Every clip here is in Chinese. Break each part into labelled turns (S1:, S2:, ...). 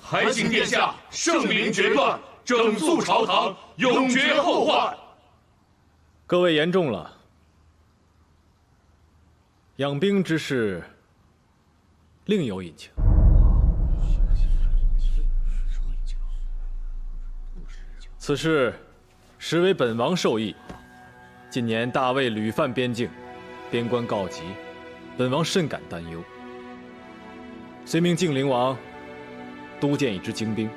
S1: 还请殿下圣明决断，整肃朝堂，永绝后患。
S2: 各位言重了，养兵之事另有隐情。此事实为本王授意。近年大魏屡犯边境，边关告急，本王甚感担忧。遂命靖灵王督建一支精兵，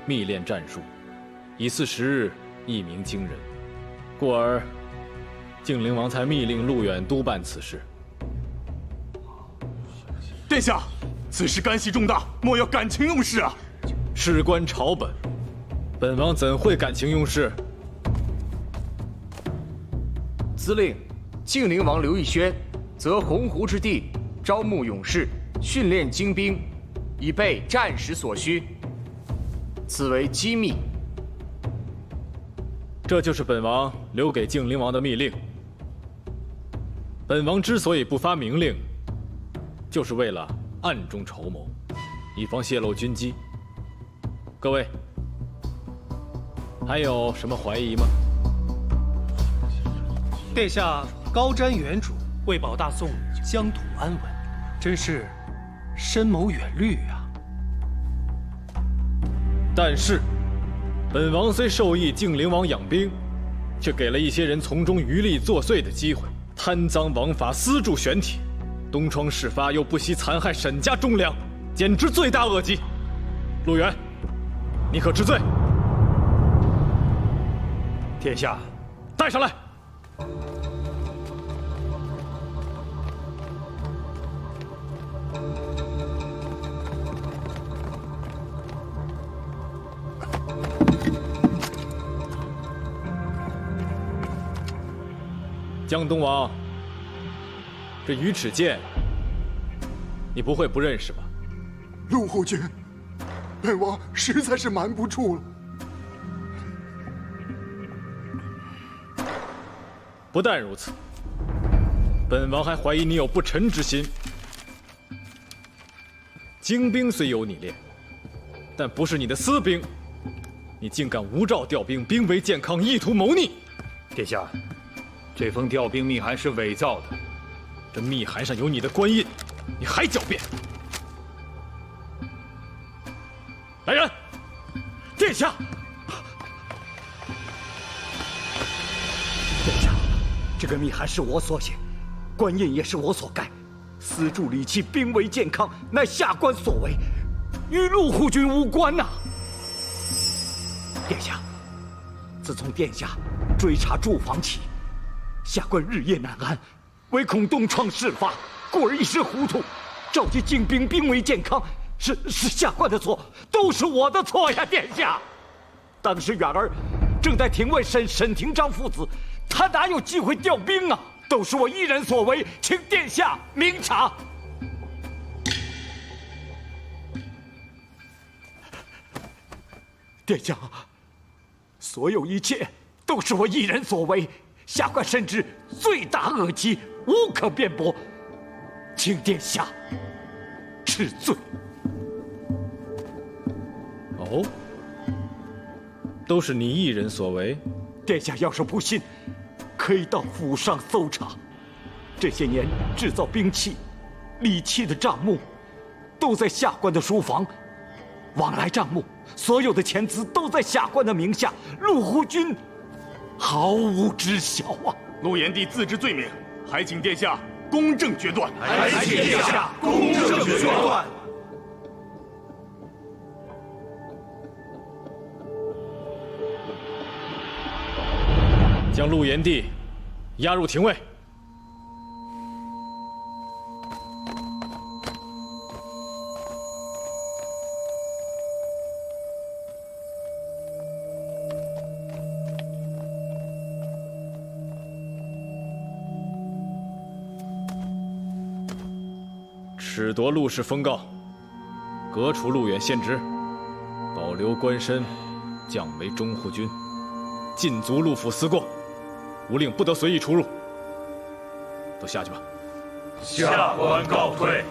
S2: 密练战术，以4、10日一鸣惊人。故而靖灵王才密令陆远督办此事。
S3: 殿下，此事干系重大，莫要感情用事啊！
S2: 事关朝本，本王怎会感情用事？
S4: 司令，靖灵王刘义轩择鸿鹄之地，招募勇士，训练精兵，以备战时所需。此为机密。
S2: 这就是本王留给靖灵王的密令。本王之所以不发明令，就是为了暗中筹谋，以防泄露军机。各位，还有什么怀疑吗？
S5: 殿下高瞻远瞩，为保大宋疆土安稳，真是深谋远虑啊！
S2: 但是，本王虽授意靖灵王养兵，却给了一些人从中渔利作祟的机会，贪赃枉法，私铸玄体，东窗事发，又不惜残害沈家忠良，简直罪大恶极。陆远，你可知罪？
S3: 殿下，
S2: 带上来。江东王，这鱼齿剑，你不会不认识吧？
S6: 陆护军，本王实在是瞒不住了。
S2: 不但如此，本王还怀疑你有不臣之心。精兵虽有你练，但不是你的私兵，你竟敢无照调兵，兵为健康，意图谋逆。
S3: 殿下，这封调兵密函是伪造的，
S2: 这密函上有你的官印，你还狡辩？来人！
S3: 殿下，
S7: 殿下，这个密函是我所写，官印也是我所盖，私铸礼器，兵为健康，乃下官所为，与陆护军无关呐！殿下，自从殿下追查驻防起，下官日夜难安，唯恐东窗事发，故而一时糊涂，召集精兵，兵为健康，是下官的错，都是我的错呀，殿下。当时远儿正在庭外审廷章父子，他哪有机会调兵啊？都是我一人所为，请殿下明察。殿下，所有一切都是我一人所为，下官深知罪大恶极，无可辩驳，请殿下治罪。
S2: 哦，都是你一人所为？
S7: 殿下要是不信，可以到府上搜查。这些年制造兵器、礼器的账目，都在下官的书房。往来账目，所有的钱资都在下官的名下，陆护军毫无知晓啊！
S3: 陆炎帝自知罪名，还请殿下公正决断。
S1: 还请殿下公正决断。
S2: 将陆炎帝押入廷尉。褫夺陆氏封诰，革除陆远县职，保留官身，降为中护军，禁足陆府思过，无令不得随意出入。都下去吧。
S1: 下官告退。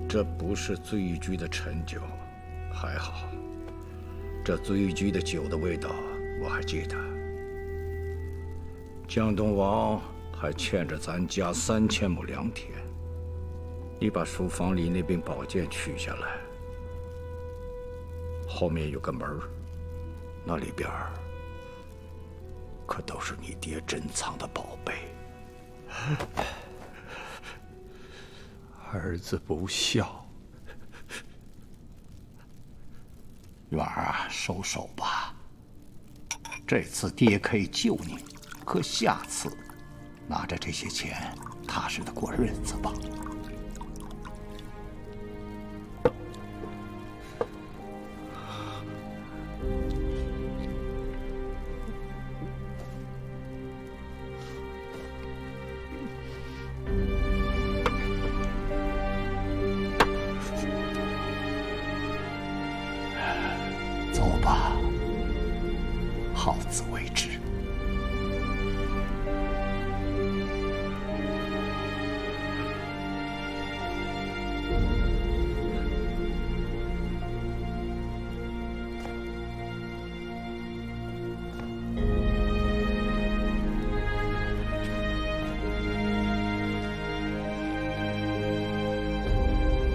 S7: 这不是醉居的陈酒，还好。这醉居的酒的味道我还记得。江东王还欠着咱家3000亩良田，你把书房里那柄宝剑取下来，后面有个门儿，那里边可都是你爹珍藏的宝贝。
S8: 儿子不孝，元儿啊，收手吧。这次爹可以救你，可下次拿着这些钱，踏实的过日子吧。走吧，好自为之。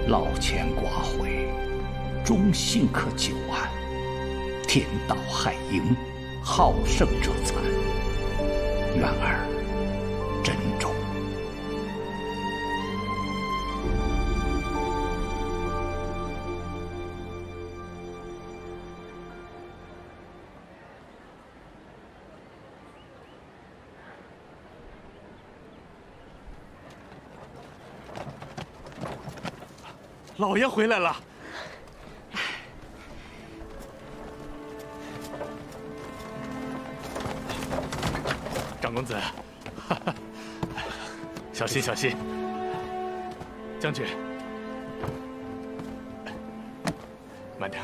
S8: 老钱寡悔，忠信可久安。天道害盈，好胜者残。元儿珍重。
S3: 老爷回来了。长公子，小心小心。将军，慢点。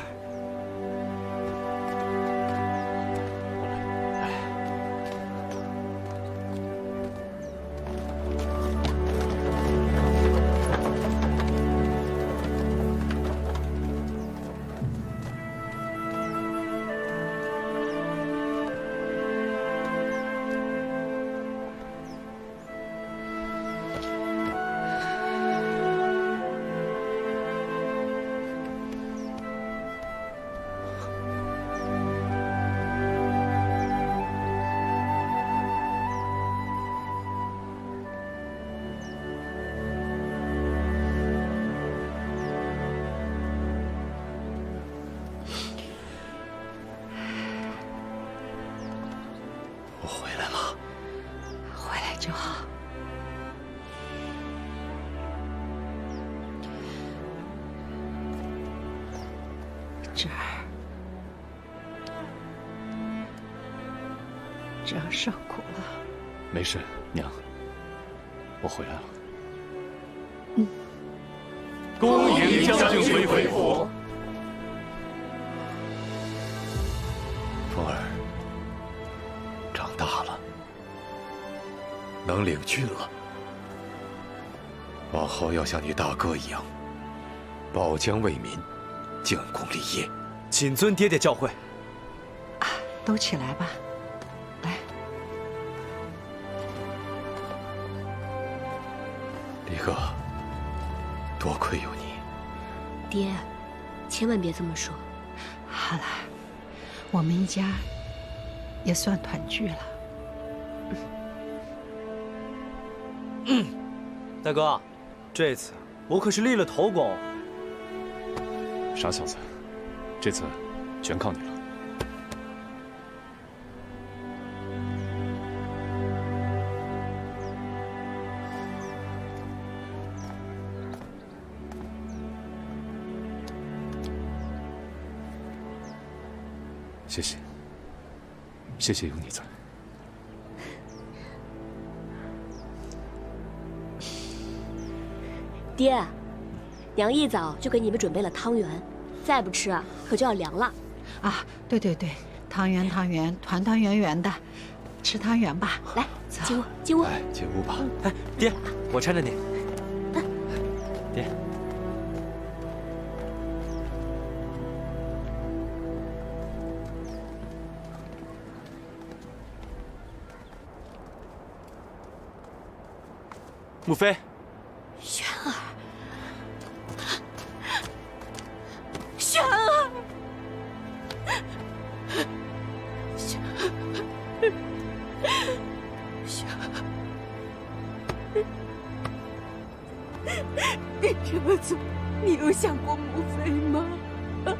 S9: 就好。这儿受苦了。
S3: 没事，娘，我回来了。
S1: 恭迎将军回府。
S10: 凤儿长大了，能领军了。往后要像你大哥一样，保疆为民，建功立业。
S11: 谨遵爹爹教诲。
S9: 啊，都起来吧。来，
S10: 李哥，多亏有你。
S12: 爹，千万别这么说。
S9: 好了，我们一家也算团聚了。
S11: 大哥，这次我可是立了头功。
S3: 傻小子，这次全靠你了。谢谢，谢谢有你在。
S12: 爹，娘一早就给你们准备了汤圆，再不吃可就要凉了。
S9: 啊，对对对，汤圆汤圆，团团圆圆的，吃汤圆吧。
S12: 来，进屋进屋。
S10: 来，进屋吧。
S11: 哎，爹，我搀着你。爹。母妃，
S12: 轩儿，轩儿，轩儿，轩儿，你这么做，你有想过母妃吗？啊！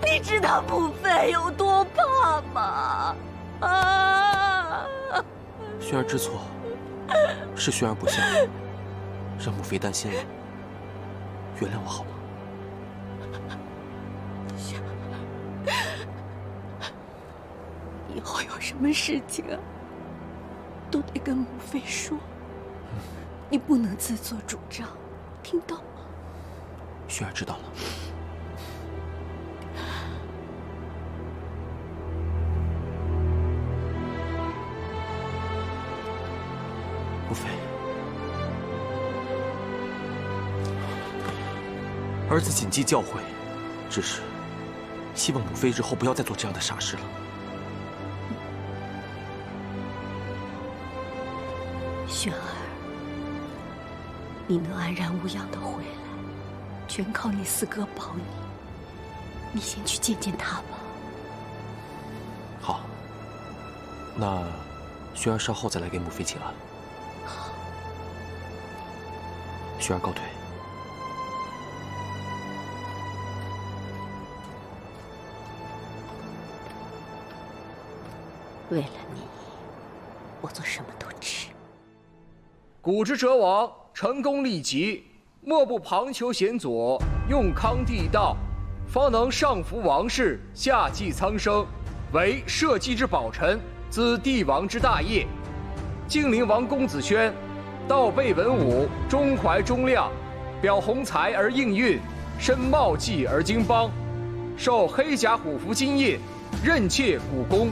S12: 你知道母妃有多怕吗？啊！
S13: 轩儿知错，是轩儿不孝，让母妃担心了，原谅我好吗？
S12: 轩儿，以后有什么事情啊，都得跟母妃说，你不能自作主张，听到吗？
S13: 轩儿知道了。母妃，儿子谨记教诲，只是希望母妃日后不要再做这样的傻事了。
S12: 轩儿，你能安然无恙的回来，全靠你四哥保你。你先去见见他吧。
S13: 好，那轩儿稍后再来给母妃请安。轩儿告退。
S12: 为了你，我做什么都值。
S4: 古之者亡，成功立即，莫不旁求贤佐，用康帝道，方能上服王室，下济苍生，为社稷之宝臣，资帝王之大业。晋灵王公子轩，道备文武，中怀忠亮，表宏才而应运，身茂纪而经邦，受黑甲虎符金印，任妾古宫。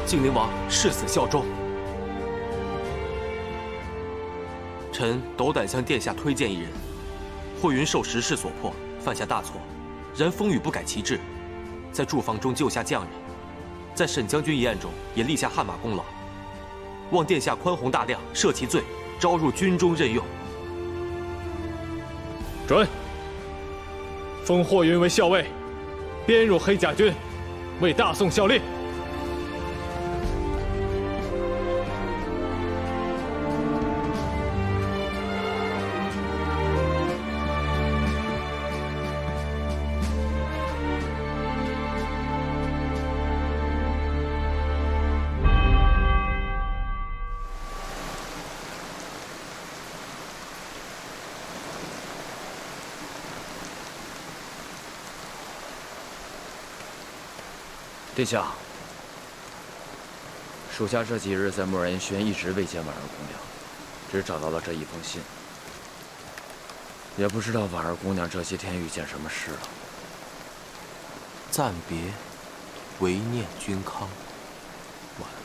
S13: 晋灵王誓死效忠。臣斗胆向殿下推荐一人，霍云受时势所迫，犯下大错，然风雨不改其志，在驻防中救下将人，在沈将军一案中也立下汗马功劳。望殿下宽宏大量，赦其罪，招入军中任用。
S2: 准。封霍云为校尉，编入黑甲军，为大宋效力。
S14: 殿下，属下这几日在墨然轩一直未见婉儿姑娘，只找到了这一封信。也不知道婉儿姑娘这些天遇见什么事了。
S13: 暂别，唯念君康。完了。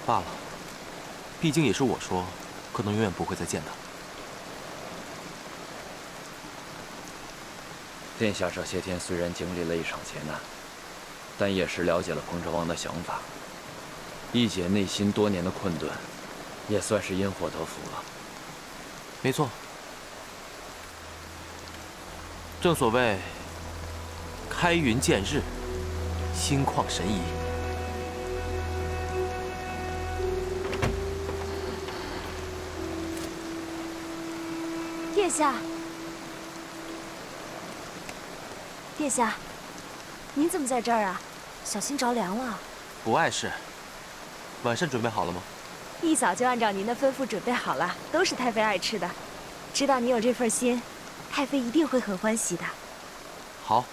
S13: 罢了，毕竟也是我说，可能永远不会再见她。
S14: 殿下这些天虽然经历了一场劫难，但也是了解了彭城王的想法，一解内心多年的困顿，也算是因祸得福了。
S13: 没错，正所谓开云见日，心旷神怡。
S15: 殿下，殿下，您怎么在这儿啊？小心着凉了。
S13: 不碍事。晚膳准备好了吗？
S15: 一早就按照您的吩咐准备好了，都是太妃爱吃的。知道你有这份心，太妃一定会很欢喜的。
S13: 好，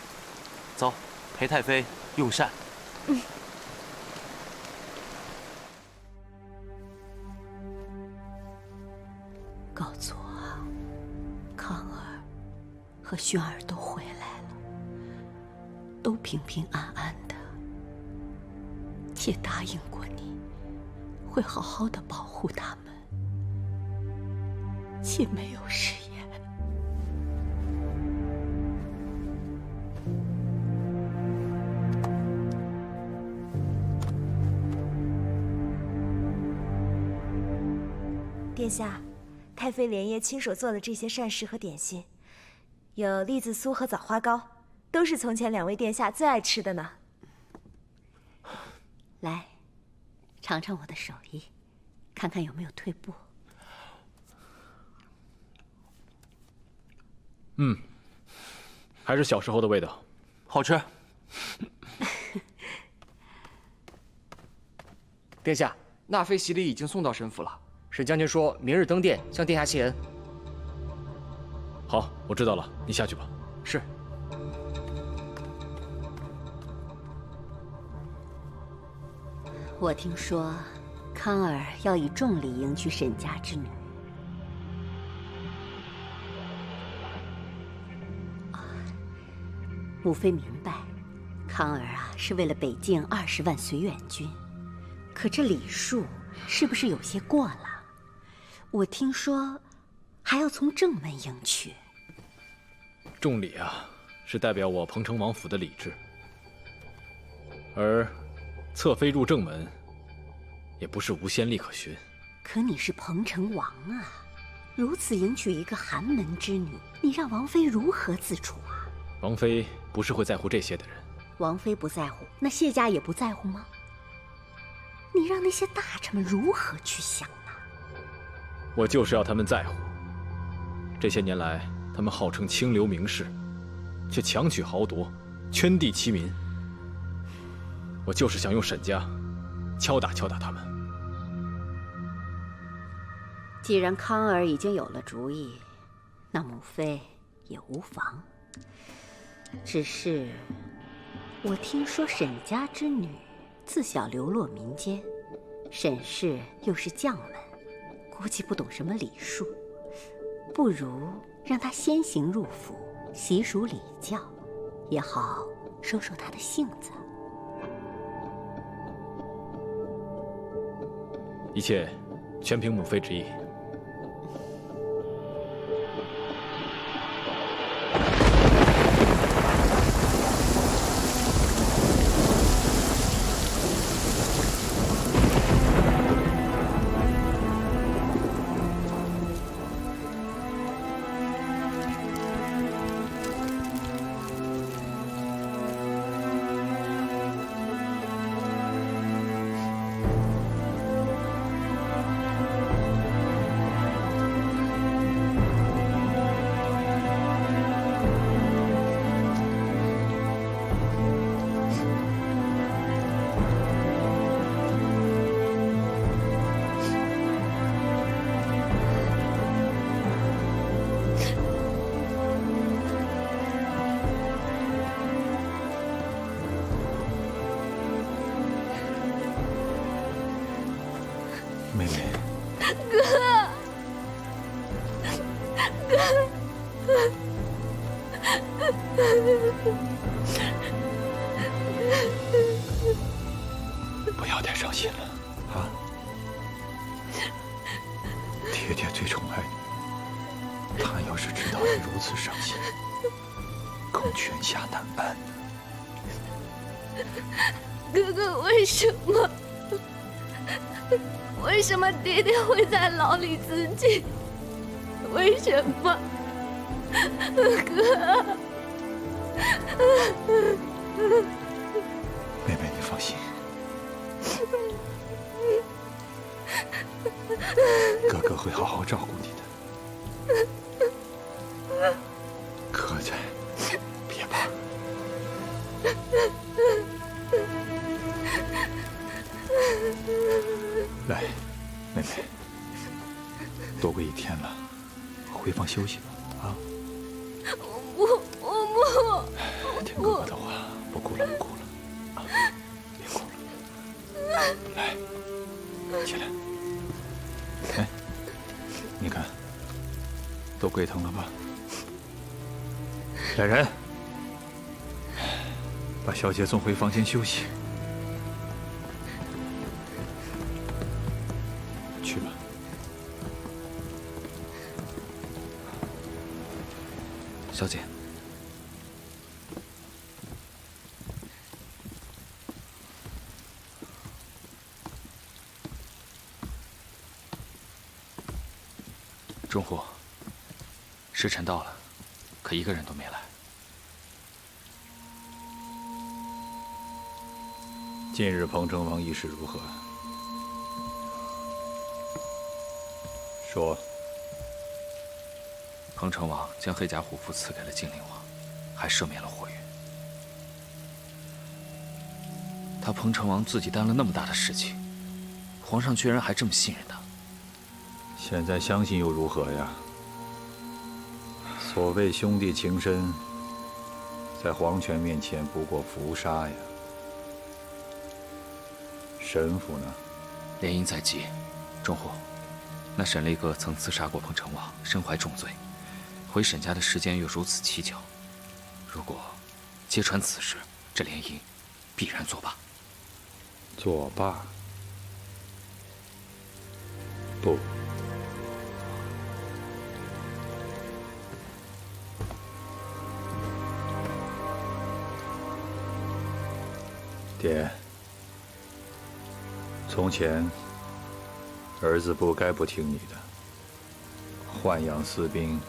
S13: 走，陪太妃用膳。
S15: 嗯。
S12: 告诉我，康儿和轩儿都回来了，都平平安安的。姐答应过你，会好好的保护他们。姐没有食言。
S15: 殿下，太妃连夜亲手做的这些膳食和点心，有栗子酥和枣花糕，都是从前2位殿下最爱吃的呢。
S12: 来，尝尝我的手艺，看看有没有退步。
S2: 还是小时候的味道，
S13: 好吃。
S4: 殿下，纳妃洗礼已经送到沈府了。沈将军说明日登殿向殿下谢恩。
S2: 好，我知道了，你下去吧。
S4: 是。
S12: 我听说，康儿要以重礼迎娶沈家之女。母妃明白，康儿啊是为了北境20万随远军，可这礼数是不是有些过了？我听说，还要从正门迎娶。
S2: 重礼啊，是代表我彭城王府的礼制，而侧妃入正门，也不是无先例可循。
S12: 可你是彭城王啊，如此迎娶一个寒门之女，你让王妃如何自处啊？
S2: 王妃不是会在乎这些的人。
S12: 王妃不在乎，那谢家也不在乎吗？你让那些大臣们如何去想呢？
S2: 我就是要他们在乎。这些年来，他们号称清流名士，却强取豪夺，圈地欺民。我就是想用沈家敲打敲打他们。
S12: 既然康儿已经有了主意，那母妃也无妨。只是，我听说沈家之女自小流落民间，沈氏又是将门，估计不懂什么礼数，不如让她先行入府，习熟礼教，也好收收她的性子。
S2: 一切全凭母妃之意。
S10: 妹妹，不要太伤心了啊！爹爹最宠爱你，他要是知道你如此伤心，恐泉下难安。
S12: 哥哥，为什么爹爹会在牢里自尽？为什么？哥，
S10: 妹妹，你放心，哥哥会好好照顾你的。哥在，别怕。来，妹妹，多过1天了，回房休息吧，啊！
S12: 我不，
S10: 听哥哥的话，不哭了，不哭了，啊，别哭了。来，起来。哎，你看，都跪疼了吧？来人，把把小姐送回房间休息。去吧。
S14: 小姐，中虎，时辰到了，可一个人都没来。
S10: 近日彭城王议事如何？说。
S14: 彭城王将黑甲虎符赐给了精灵王，还赦免了火云。他彭城王自己担了那么大的事情，皇上居然还这么信任他。
S10: 现在相信又如何呀？所谓兄弟情深，在皇权面前不过浮沙呀。神父呢？
S14: 联姻在即。中虎，那沈雷哥曾刺杀过彭城王，身怀重罪。回沈家的时间又如此蹊跷，如果揭穿此事，这联姻必然作罢。
S10: 作罢？不。爹，从前儿子不该不听你的，豢养私兵。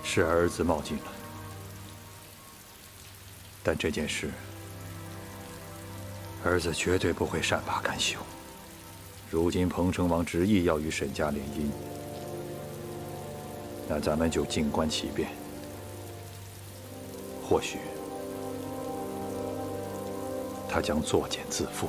S10: 是儿子冒进了，但这件事，儿子绝对不会善罢甘休。如今彭城王执意要与沈家联姻，那咱们就静观其变。或许他将作茧自缚。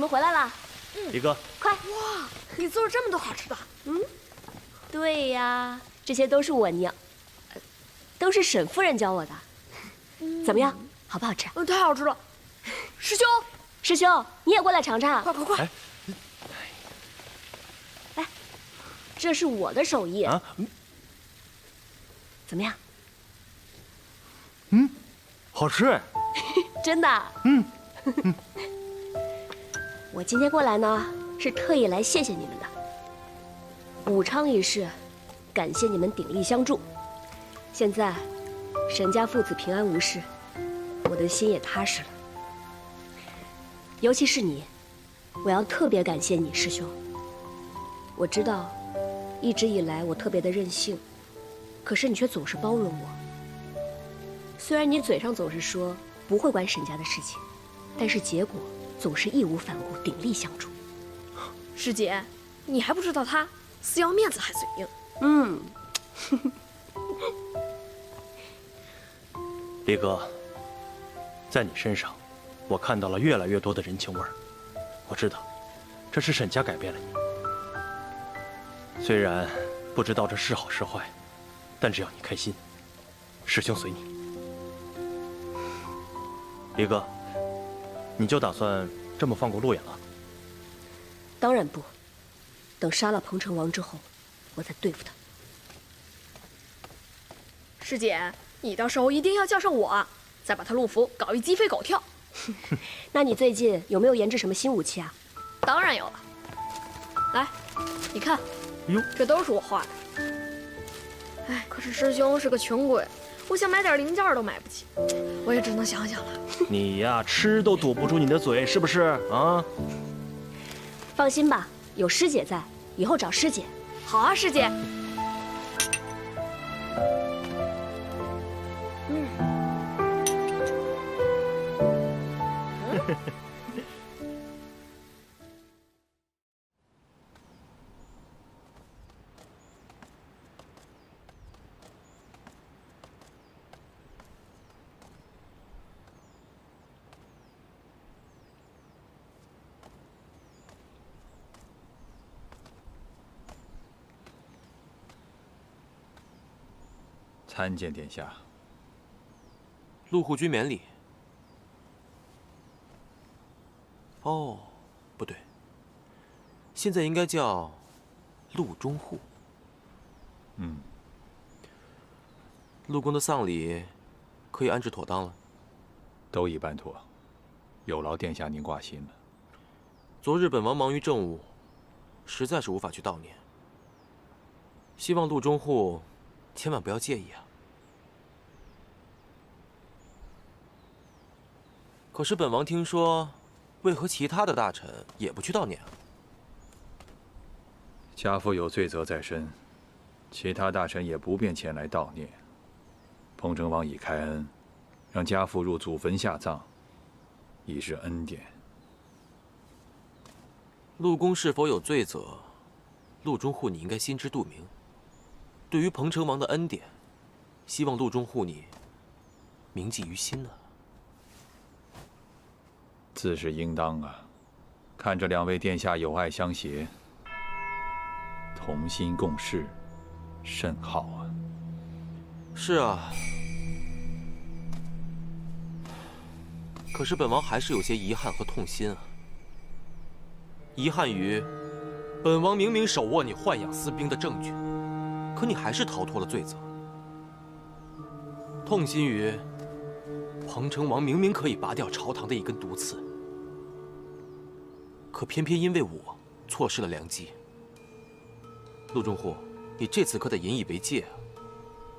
S16: 回来了。
S11: 李哥，
S16: 快！哇，你做了这么多好吃的。对呀，这些都是我娘，都是沈夫人教我的。怎么样，好不好吃？
S17: 太好吃了。师兄，
S16: 师兄，你也过来尝尝。
S17: 快快快！
S16: 来，这是我的手艺。怎么样？
S11: 好吃。
S16: 真的。我今天过来呢，是特意来谢谢你们的。武昌一事，感谢你们鼎力相助。现在，沈家父子平安无事，我的心也踏实了。尤其是你，我要特别感谢你，师兄。我知道，一直以来我特别的任性，可是你却总是包容我。虽然你嘴上总是说不会管沈家的事情，但是结果总是义无反顾，鼎力相助。
S17: 师姐，你还不知道他死要面子还嘴硬。
S11: 李哥，在你身上，我看到了越来越多的人情味儿。我知道，这是沈家改变了你。虽然不知道这是好是坏，但只要你开心，师兄随你。李哥，你就打算这么放过陆远了？
S16: 当然不，等杀了彭城王之后，我再对付他。
S17: 师姐，你到时候一定要叫上我，再把他陆服搞一鸡飞狗跳。
S16: 那你最近有没有研制什么新武器啊？
S17: 当然有了。来，你看，这都是我画的。哎，可是师兄是个穷鬼，我想买点零件都买不起，我也只能想想了。
S11: 你呀，吃都堵不住你的嘴，是不是啊？
S16: 放心吧，有师姐在，以后找师姐。
S17: 好啊，师姐。
S10: 参见殿下。
S13: 陆护军免礼。哦，不对，现在应该叫陆中护。陆公的丧礼可以安置妥当了？
S10: 都已办妥，有劳殿下您挂心了。
S13: 昨日本王忙于政务，实在是无法去悼念。希望陆中护千万不要介意啊。可是本王听说，为何其他的大臣也不去悼念啊？
S10: 家父有罪责在身，其他大臣也不便前来悼念。彭城王已开恩，让家父入祖坟下葬，已是恩典。
S13: 陆公是否有罪责，陆中护你应该心知肚明。对于彭城王的恩典，希望陆中护你铭记于心呢。
S10: 自是应当啊！看着两位殿下友爱相携，同心共事，甚好啊！
S13: 是啊，可是本王还是有些遗憾和痛心啊。遗憾于，本王明明手握你豢养私兵的证据，可你还是逃脱了罪责。痛心于，彭城王明明可以拔掉朝堂的一根毒刺，可偏偏因为我错失了良机。陆中护，你这次可得引以为戒啊！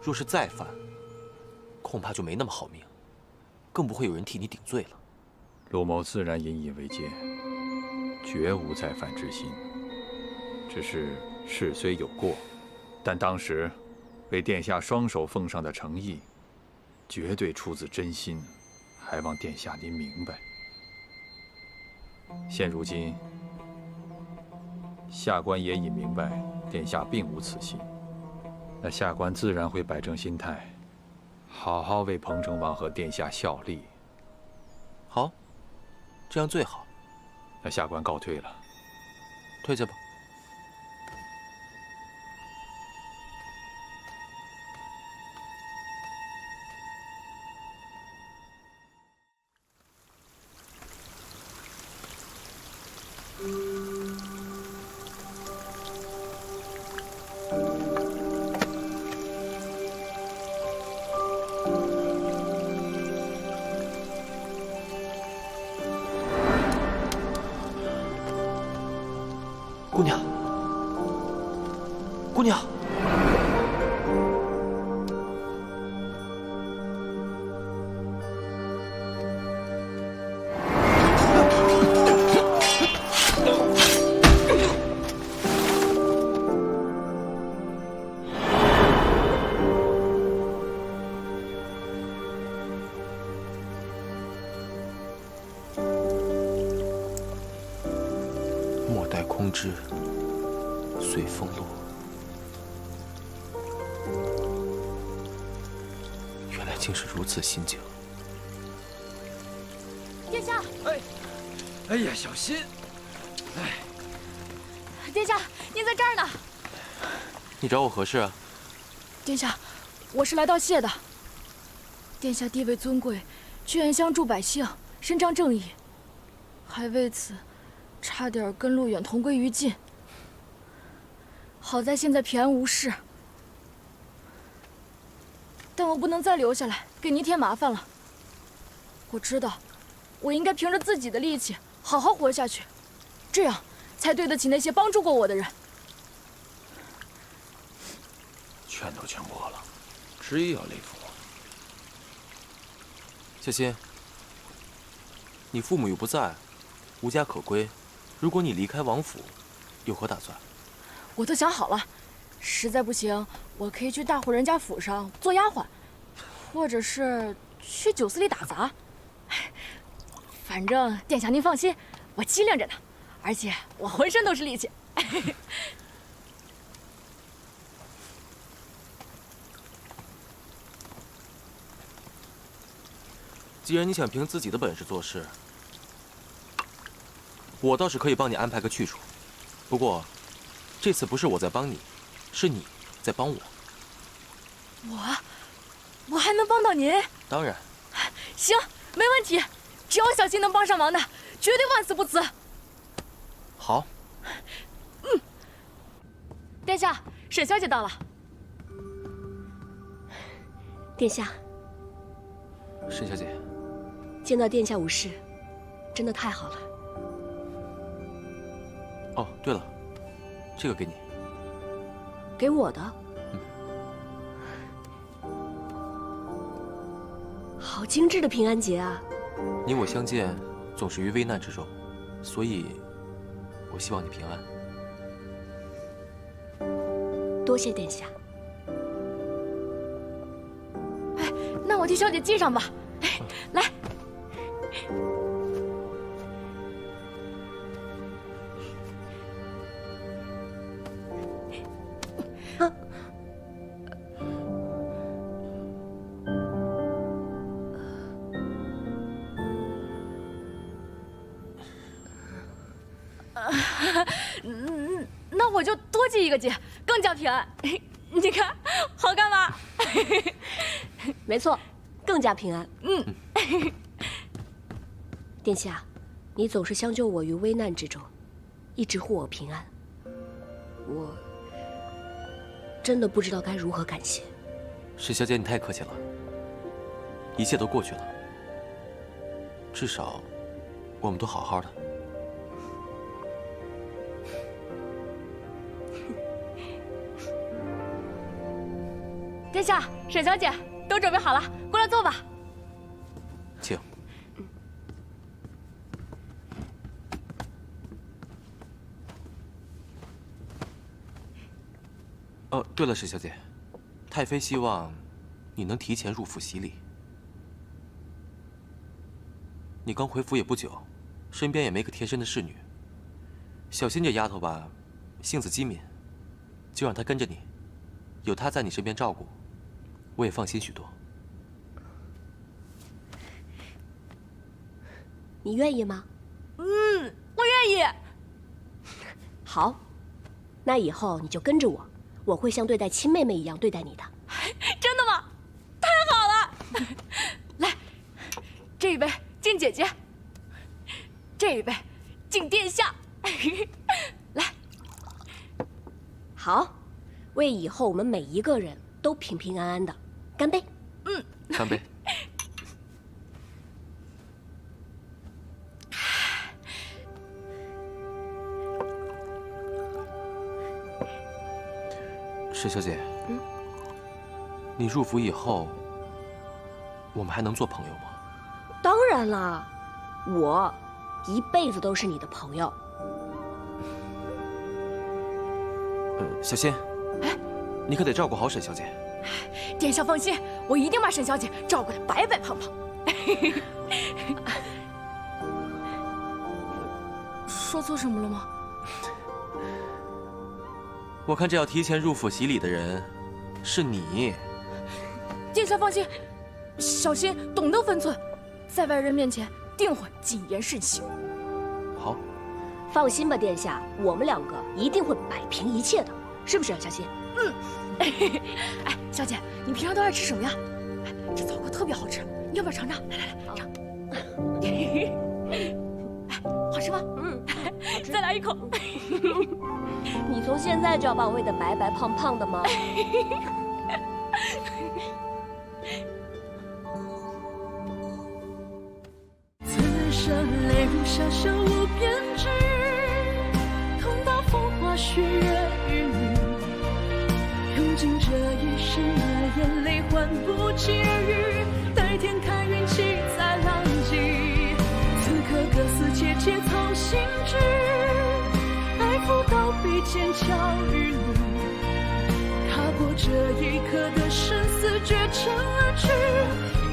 S13: 若是再犯，恐怕就没那么好命，更不会有人替你顶罪了。
S10: 陆某自然引以为戒，绝无再犯之心。只是事虽有过，但当时为殿下双手奉上的诚意，绝对出自真心，还望殿下您明白。现如今，下官也已明白殿下并无此心，那下官自然会摆正心态，好好为彭城王和殿下效力。
S13: 好，这样最好。
S10: 那下官告退了。
S13: 退下吧。姑娘，姑娘，莫待空枝随风落。原来竟是如此心境。
S17: 殿下，
S7: 哎呀，小心！
S17: 殿下，您在这儿呢。
S13: 你找我何事啊？
S17: 殿下，我是来道谢的。殿下地位尊贵，却愿相助百姓，伸张正义，还为此差点跟陆远同归于尽。好在现在平安无事，但我不能再留下来给您添麻烦了。我知道，我应该凭着自己的力气好好活下去，这样才对得起那些帮助过我的人。
S10: 全都可全国了，执意要立父。
S13: 小心，你父母又不在，无家可归，如果你离开王府，有何打算？
S17: 我都想好了，实在不行，我可以去大户人家府上做丫鬟，或者是去酒肆里打杂。反正殿下您放心，我机灵着呢，而且我浑身都是力气。
S13: 既然你想凭自己的本事做事，我倒是可以帮你安排个去处。不过，这次不是我在帮你，是你在帮我。
S17: 我还能帮到您？
S13: 当然。
S17: 行，没问题，只要小心能帮上忙的，绝对万死不辞。
S13: 好。
S17: 殿下，沈小姐到了。
S16: 殿下，
S13: 沈小姐，
S16: 见到殿下无事，真的太好了。
S13: 哦，对了，这个给你。
S16: 给我的？好精致的平安结啊！
S13: 你我相见，总是于危难之中，所以，我希望你平安。
S16: 多谢殿下。
S17: 哎，那我替小姐系上吧。哎，来。那我就多系一个结，更加平安。你看，好看吗？
S16: 没错，更加平安。殿下，你总是相救我于危难之中，一直护我平安，我真的不知道该如何感谢。
S13: 沈小姐，你太客气了，一切都过去了，至少我们都好好的。
S17: 殿下，沈小姐都准备好了，过来坐吧。
S13: 请。哦，对了，沈小姐，太妃希望你能提前入府洗礼。你刚回府也不久，身边也没个贴身的侍女。小心这丫头吧，性子机敏，就让她跟着你，有她在你身边照顾，我也放心许多。
S16: 你愿意吗？
S17: 我愿意。
S16: 好，那以后你就跟着我，我会像对待亲妹妹一样对待你的。
S17: 真的吗？太好了！来，这一杯敬姐姐，这一杯敬殿下。来，
S16: 好，为以后我们每一个人都平平安安的，干杯！
S13: 干杯！沈小姐，你入府以后，我们还能做朋友吗？
S16: 当然啦，我一辈子都是你的朋友。
S13: 小心，你可得照顾好沈小姐。
S17: 殿下放心，我一定把沈小姐照顾得白白胖胖。说错什么了吗？
S13: 我看这要提前入府洗礼的人，是你。
S17: 殿下放心，小心懂得分寸，在外人面前定会谨言慎行。
S13: 好，
S16: 放心吧，殿下，我们两个一定会摆平一切的，是不是，小心？
S17: 哎，小姐，你平常都爱吃什么呀？这枣糕特别好吃，你要不要尝尝？来，尝。好吃吗？再来一口。
S16: 你从现在就要把我喂得白白胖胖的吗？
S18: 此生泪如小小无边织，痛到风花雪月与你，用尽这一生白天看云起在浪迹，此刻各司切切藏心志，爱抚到笔尖巧语里，踏破这一刻的生死绝尘而去。